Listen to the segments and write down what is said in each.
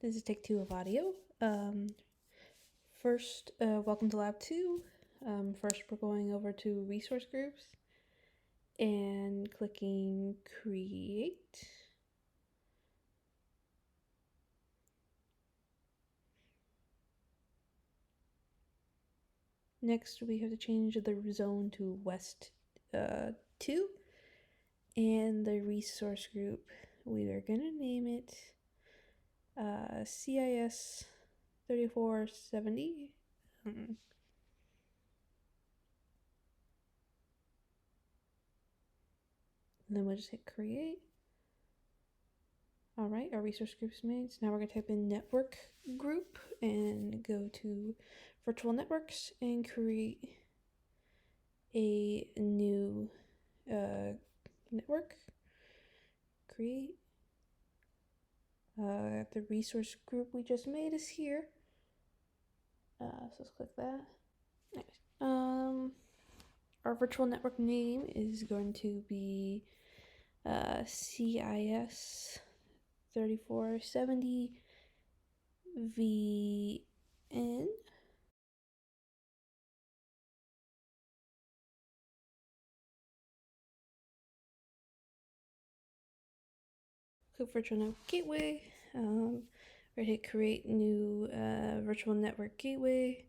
This is take 2 of audio. First, welcome to lab 2. First, we're going over to resource groups and clicking create. Next, we have to change the zone to West 2. And the resource group, we are going to name it CIS 3470. And then we'll just hit create. All right, our resource group's made. So now we're going to type in network group and go to virtual networks and create a new network. Create. The resource group we just made is here. So let's click that. Nice. Our virtual network name is going to be CIS 3470 VN. Click virtual network gateway. We're gonna hit create new virtual network gateway.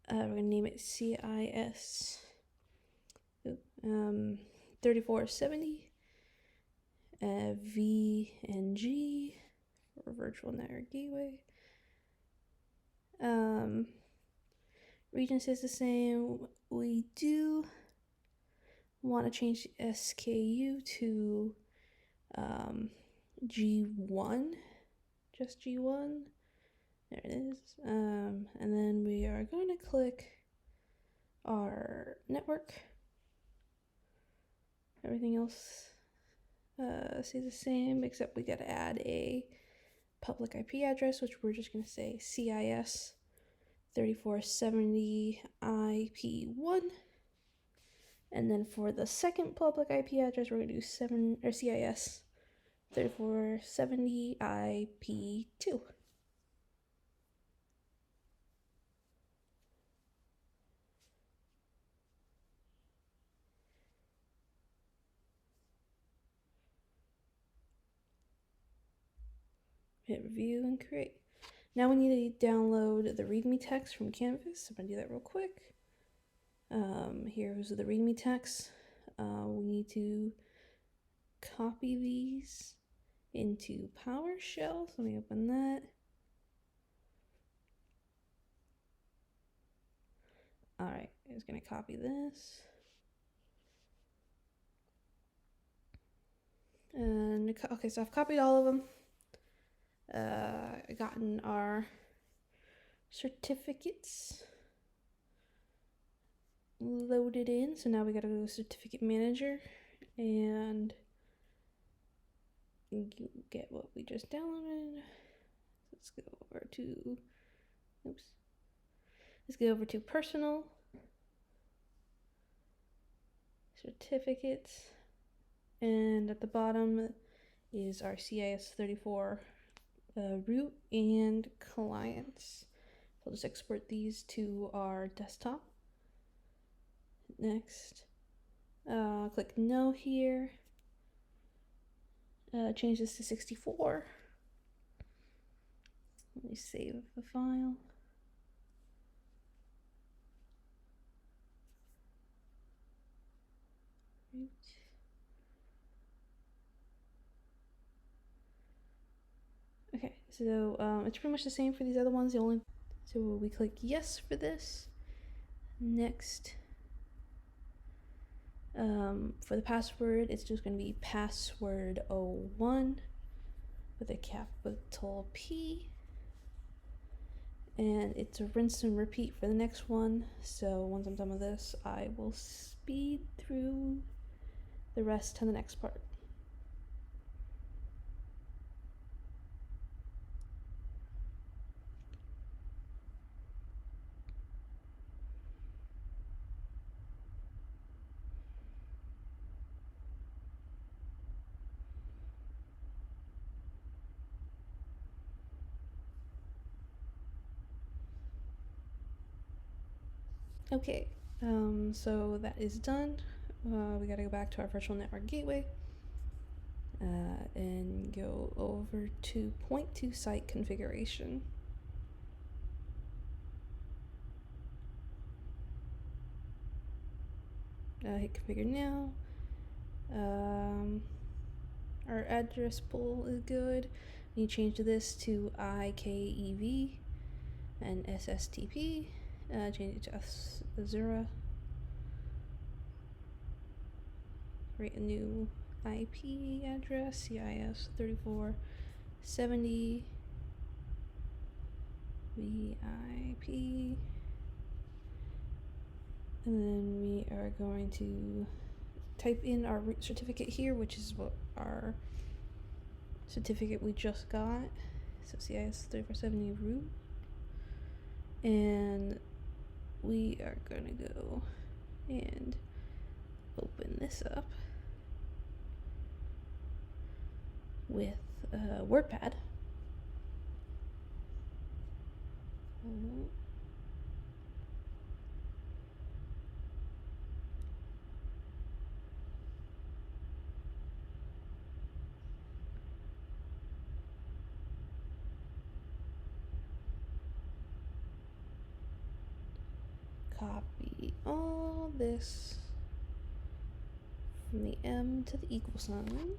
We're gonna name it CIS 3470 VNG for virtual network gateway. Region says the same. We do want to change the SKU to G1, just G1. There it is. And then we are going to click our network. Everything else stays the same, except we got to add a public IP address, which we're just going to say CIS 3470 IP1. And then for the second public IP address, we're going to do CIS 3470 IP2. Hit review and create. Now we need to download the README text from Canvas. I'm gonna do that real quick. Here's the README text. We need to copy these into PowerShell. So let me open that. All right, I'm just gonna copy this. And okay, so I've copied all of them. Gotten our certificates loaded in. So now we gotta go to certificate manager and get what we just downloaded. Let's go over to, let's go over to personal, certificates, and at the bottom is our CIS 34 root and clients. So I'll just export these to our desktop. Next, click no here. Change this to 64. Let me save the file. Root. Okay, so it's pretty much the same for these other ones. So we click yes for this. Next, for the password, it's just going to be password 01 with a capital P. And it's a rinse and repeat for the next one. So once I'm done with this, I will speed through the rest to the next part. Okay, so that is done. We gotta go back to our virtual network gateway and go over to point to site configuration. Hit configure now. Our address pool is good. We need to change this to IKEV and SSTP. Change it to Azura. Create a new IP address, CIS 3470 VIP. And then we are going to type in our root certificate here, which is what our certificate we just got. So CIS 3470 root. And we are gonna go and open this up with WordPad. Copy all this from the M to the equal sign.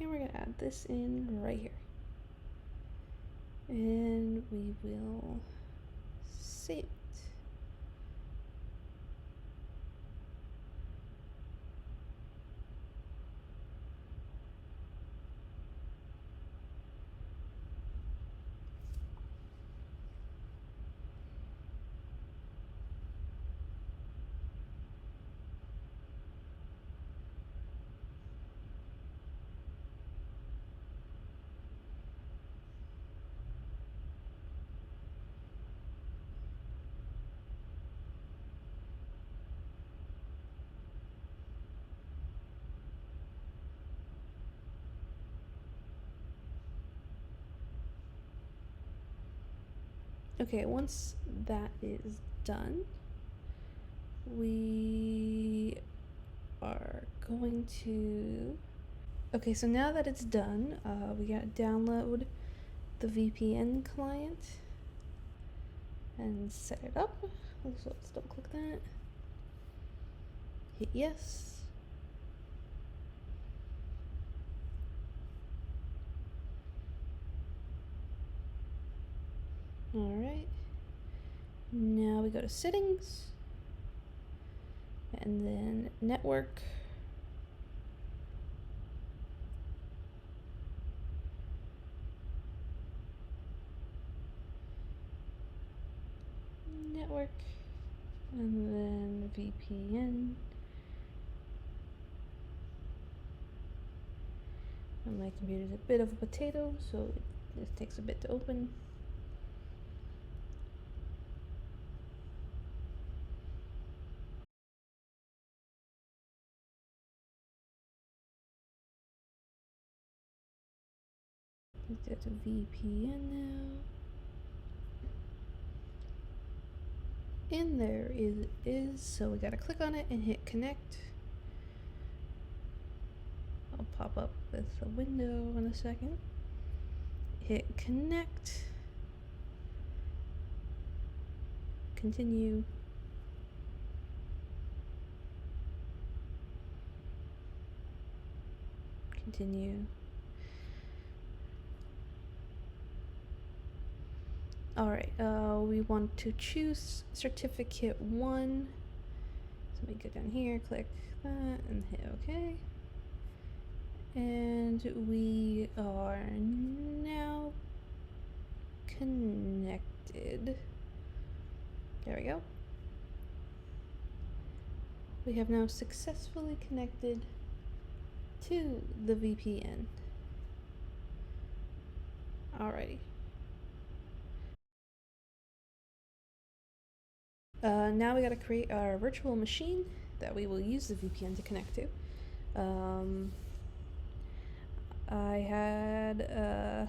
And we're gonna add this in right here. And we will save it. Okay, once that is done, we are going to... Okay, so now that it's done, we gotta download the VPN client and set it up. So let's double click that. Hit yes. Alright. Now we go to settings. And then network. Network. And then VPN. And my computer's a bit of a potato, so this takes a bit to open. Let's go to VPN now. And there it is. So we gotta click on it and hit connect. I'll pop up with a window in a second. Hit connect. Continue. Continue. Alright, we want to choose certificate 1. So we go down here, click that, and hit OK. And we are now connected. There we go. We have now successfully connected to the VPN. Alrighty. Now we gotta create our virtual machine that we will use the VPN to connect to. I had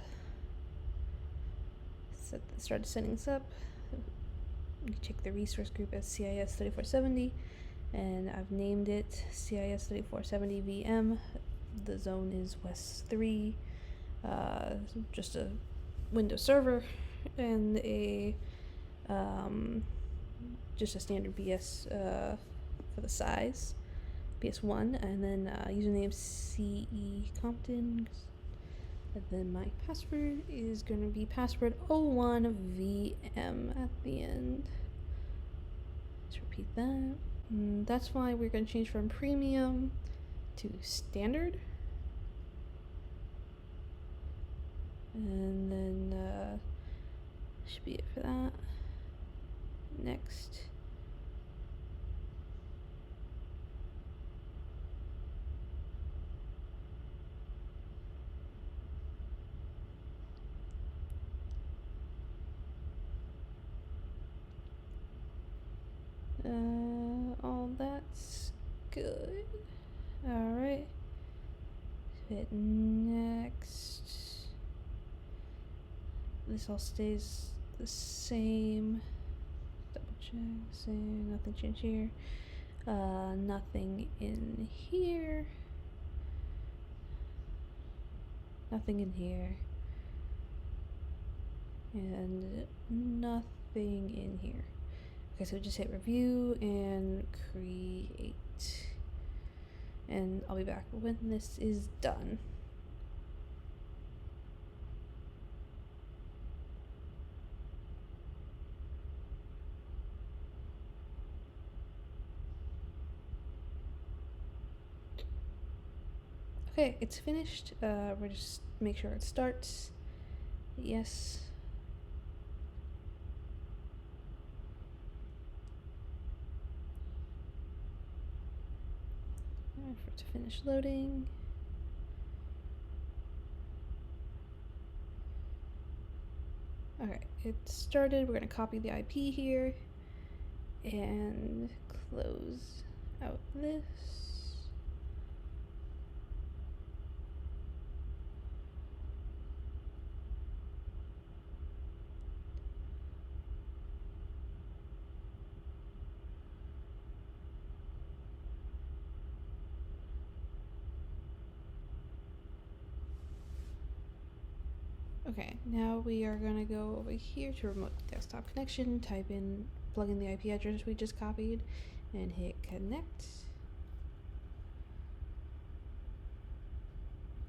started setting this up. You check the resource group as CIS 3470, and I've named it CIS 3470 VM. The zone is West 3, just a Windows server, and just a standard BS for the size, BS1, and then username CE Compton. And then my password is going to be password01VM at the end. Let's repeat that. That's why we're going to change from premium to standard. And then should be it for that. Next. All that's good. Alright. Hit next. This all stays the same. Double check. Same. Nothing changed here. Nothing in here. Nothing in here. And nothing in here. Okay, so just hit review and create. And I'll be back when this is done. Okay, it's finished. We're just make sure it starts. Yes. For it to finish loading. Alright, it started. We're going to copy the IP here and close out this. Okay, now we are going to go over here to remote desktop connection, plug in the IP address we just copied, and hit connect.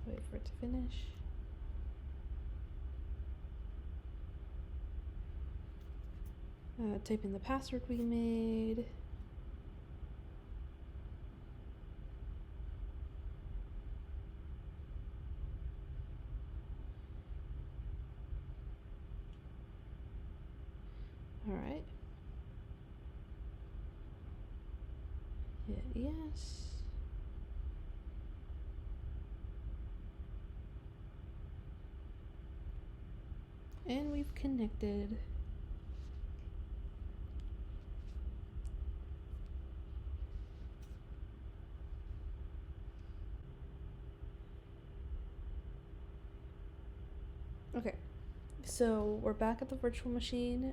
Wait for it to finish. Type in the password we made. Alright. Hit yes. And we've connected. Okay, so we're back at the virtual machine.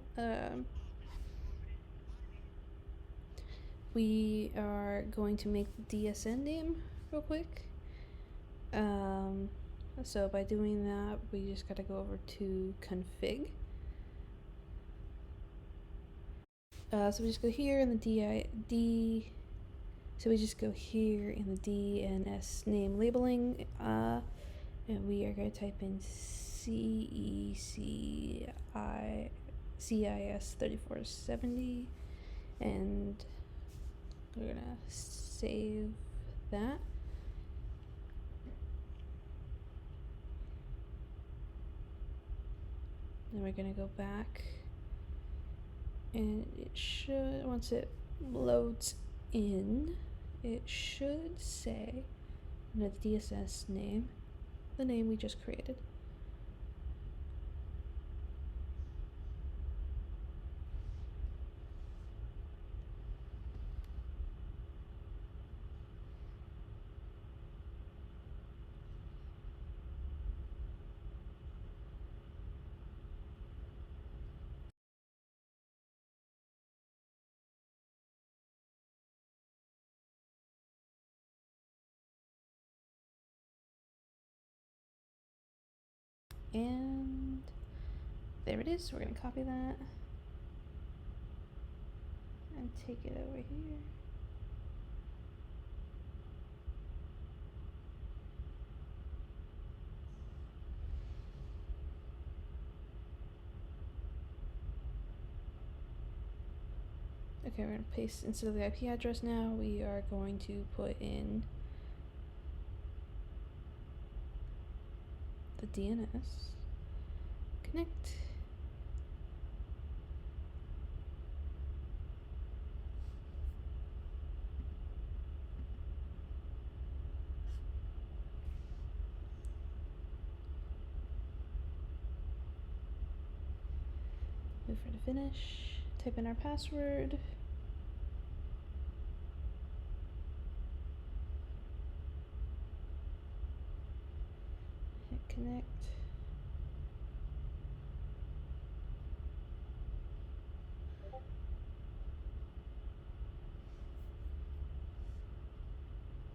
We are going to make the DSN name real quick. So by doing that, we just gotta go over to config. So we just go here in the so we just go here in the DNS name labeling, and we are going to type in CIS 3470, and we're gonna save that. Then we're gonna go back, and it should, once it loads in, it should say in the DSS name, the name we just created. and there it is. We're gonna copy that and take it over here. Okay, we're gonna paste, instead of the IP address now, we are going to put in the DNS. Connect. Wait for it to finish. Type in our password. Hit connect.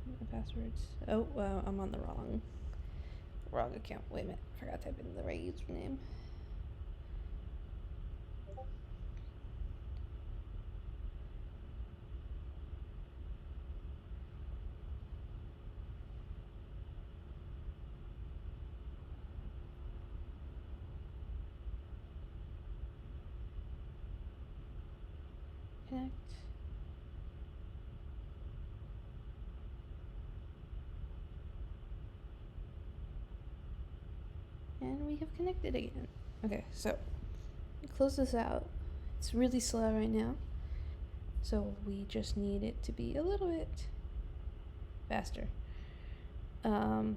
My passwords. Oh, I'm on the wrong account. Wait a minute. I forgot to type in the right username. Connect. And we have connected again. Okay, so close this out. It's really slow right now, so we just need it to be a little bit faster. Ignore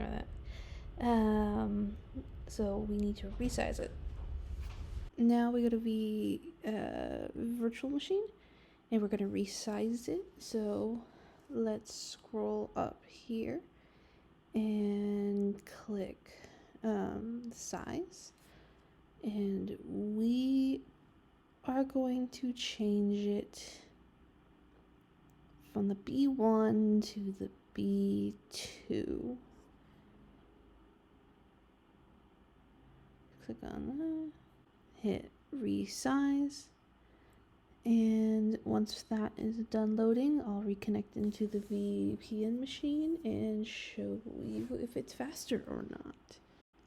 that. So we need to resize it. Now we go to the virtual machine, and we're gonna resize it. So let's scroll up here and click size, and we are going to change it from the B1 to the B2. Click on that, hit resize, and once that is done loading, I'll reconnect into the VPN machine and show you if it's faster or not.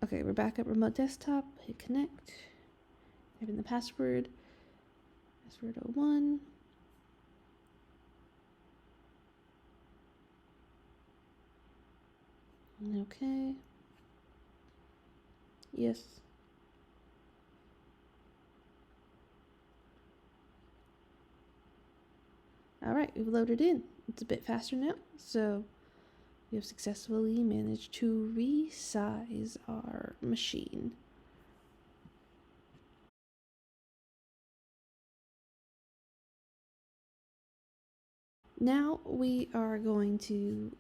Okay, we're back at remote desktop. Hit connect. Type in the password. Password 01. Okay. Yes. Alright, we've loaded in. It's a bit faster now, so we have successfully managed to resize our machine. Now we are going to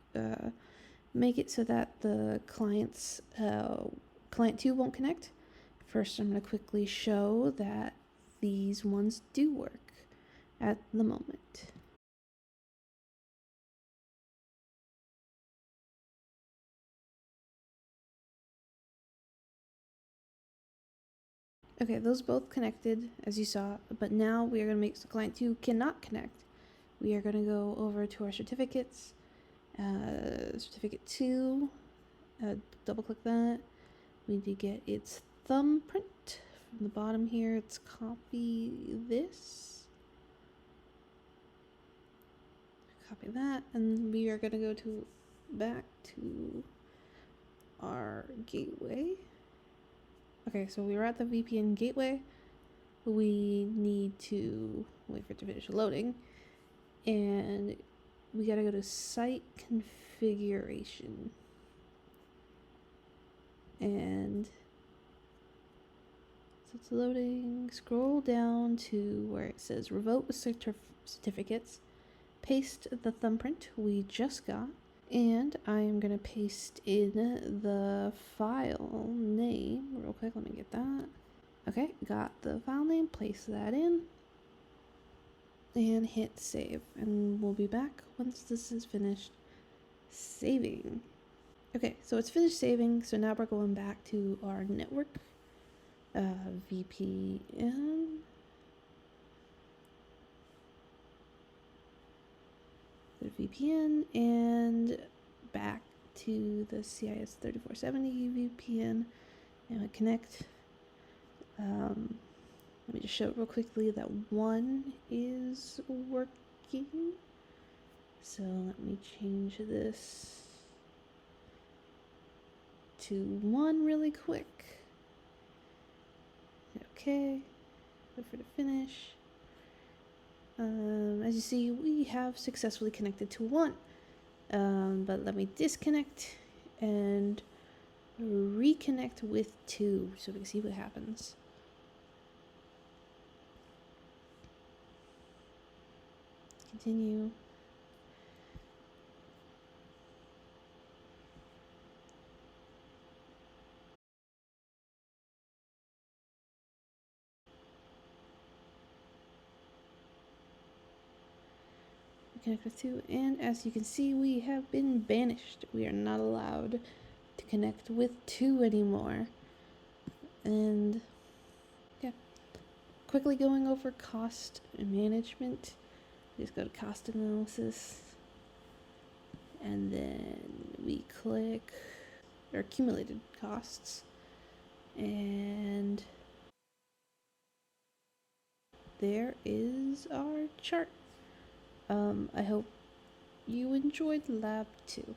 make it so that the client 2 won't connect. First, I'm going to quickly show that these ones do work at the moment. Okay, those both connected, as you saw, but now we are going to make so client 2 cannot connect. We are going to go over to our certificates, certificate 2, double click that. We need to get its thumbprint from the bottom here. Let's copy this, copy that, and we are going to go to back to our gateway. Okay, so we were at the VPN gateway. We need to wait for it to finish loading, and we gotta go to site configuration, and so it's loading. Scroll down to where it says revoke certificates, paste the thumbprint we just got, and I am gonna paste in the file name real quick. Let me get that. Okay, got the file name, place that in, and hit save, and we'll be back once this is finished saving. Okay, so it's finished saving, so now we're going back to our network. VPN. The VPN and back to the CIS 3470 VPN and we connect. Let me just show it real quickly that one is working. So let me change this to one really quick. Okay, wait for the finish. As you see, we have successfully connected to one. But let me disconnect and reconnect with two so we can see what happens. Continue. Connect with two, and as you can see, we have been banished. We are not allowed to connect with two anymore. And yeah, quickly going over cost management. Just go to cost analysis, and then we click our accumulated costs, and there is our chart. I hope you enjoyed lab 2.